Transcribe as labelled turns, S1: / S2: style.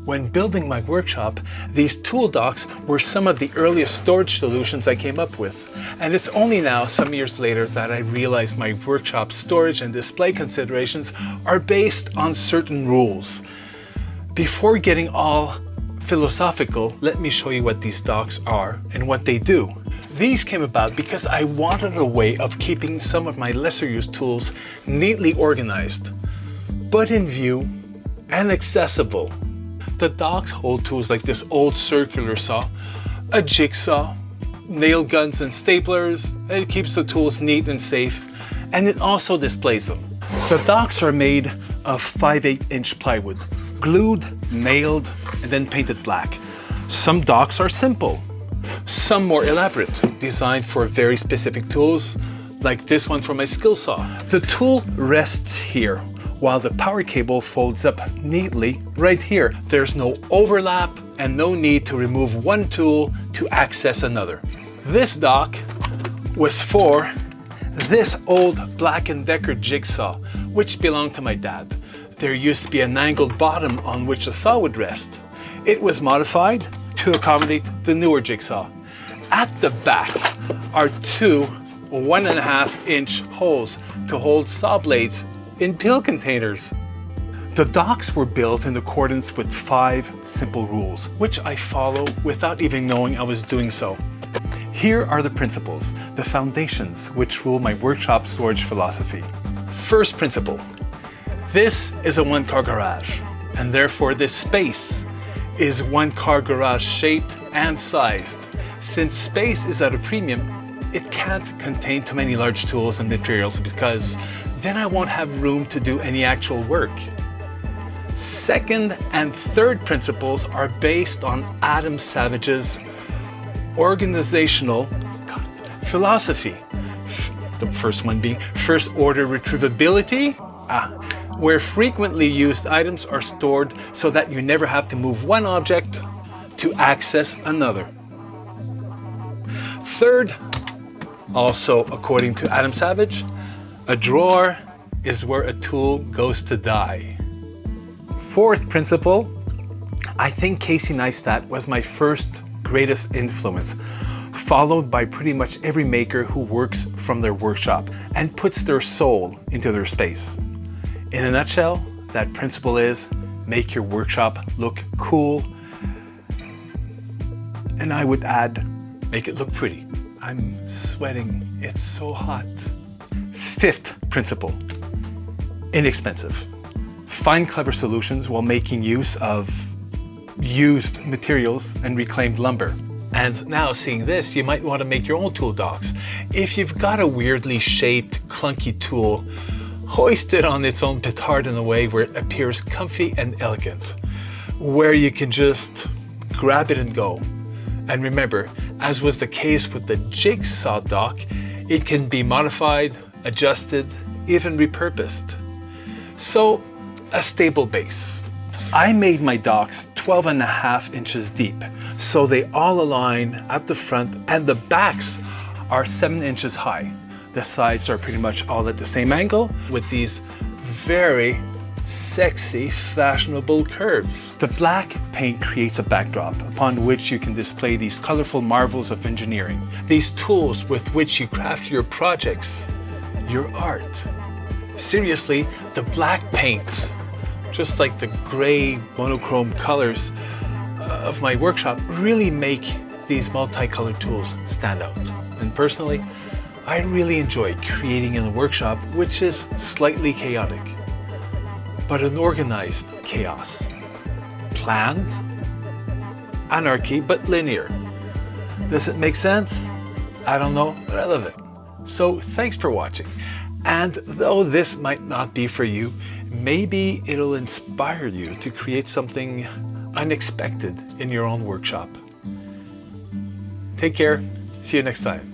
S1: When building my workshop, these tool docks were some of the earliest storage solutions I came up with. And it's only now, some years later, that I realized my workshop storage and display considerations are based on certain rules. Before getting all philosophical, let me show you what these docks are and what they do. These came about because I wanted a way of keeping some of my lesser used tools neatly organized, but in view and accessible. The docks hold tools like this old circular saw, a jigsaw, nail guns and staplers. It keeps the tools neat and safe, and it also displays them. The docks are made of 5/8" plywood, glued, nailed, and then painted black. Some docks are simple, some more elaborate, designed for very specific tools, like this one for my skill saw. The tool rests here, while the power cable folds up neatly right here. There's no overlap and no need to remove one tool to access another. This dock was for this old Black & Decker jigsaw, which belonged to my dad. There used to be an angled bottom on which the saw would rest. It was modified to accommodate the newer jigsaw. At the back are two 1.5" holes to hold saw blades in pill containers. The docks were built in accordance with 5 simple rules, which I follow without even knowing I was doing so. Here are the principles, the foundations which rule my workshop storage philosophy. First principle, this is a 1-car garage, and therefore this space is 1-car garage shaped and sized. Since space is at a premium, it can't contain too many large tools and materials because then I won't have room to do any actual work. Second and third principles are based on Adam Savage's organizational philosophy. The first one being first order retrievability, where frequently used items are stored so that you never have to move one object to access another. Third, also according to Adam Savage, a drawer is where a tool goes to die. Fourth principle, I think Casey Neistat was my first greatest influence, followed by pretty much every maker who works from their workshop and puts their soul into their space. In a nutshell, that principle is make your workshop look cool, and I would add, make it look pretty. I'm sweating, it's so hot. Fifth principle, inexpensive. Find clever solutions while making use of used materials and reclaimed lumber. And now seeing this, you might want to make your own tool docks. If you've got a weirdly shaped, clunky tool, hoist it on its own petard in a way where it appears comfy and elegant, where you can just grab it and go. And remember, as was the case with the jigsaw dock, it can be modified, adjusted, even repurposed. So, a stable base. I made my docks 12.5" deep, so they all align at the front, and the backs are 7" high. The sides are pretty much all at the same angle with these very sexy, fashionable curves. The black paint creates a backdrop upon which you can display these colorful marvels of engineering, these tools with which you craft your projects, your art. Seriously, the black paint, just like the gray monochrome colors of my workshop, really make these multicolored tools stand out. And personally, I really enjoy creating in the workshop, which is slightly chaotic, but an organized chaos. Planned, anarchy, but linear. Does it make sense? I don't know, but I love it. So thanks for watching. And though this might not be for you, maybe it'll inspire you to create something unexpected in your own workshop. Take care. See you next time.